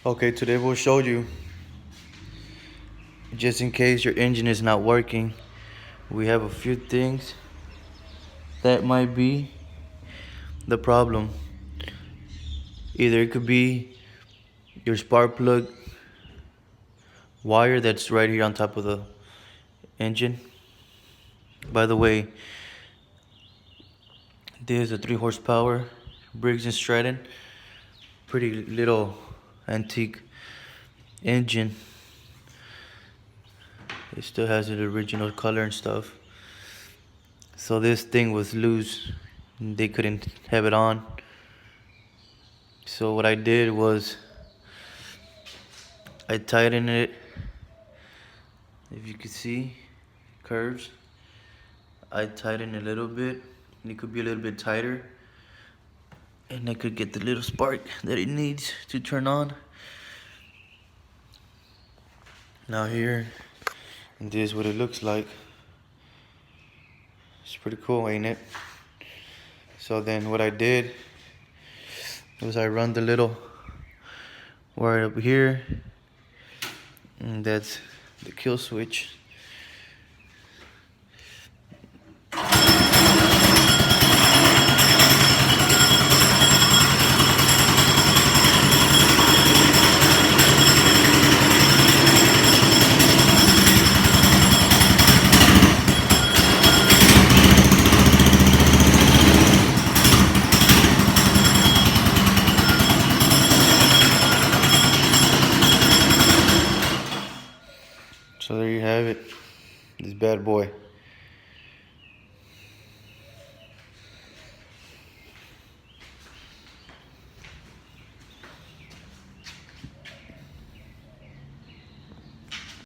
Okay, today we'll show you, just in case your engine is not working, we have a few things that might be the problem. Either it could be your spark plug wire that's right here on top of the engine. By the way, this is a 3 horsepower Briggs & Stratton. Pretty little antique engine. It still has the original color and stuff. So this thing was loose. They couldn't have it on. So what I did was I tightened it. If you can see, curves. I tightened a little bit. And it could be a little bit tighter. And I could get the little spark that it needs to turn on. Now here, and this is what it looks like. It's pretty cool, ain't it? So then what I did was I run the little wire up here, and that's the kill switch. So there you have it, this bad boy.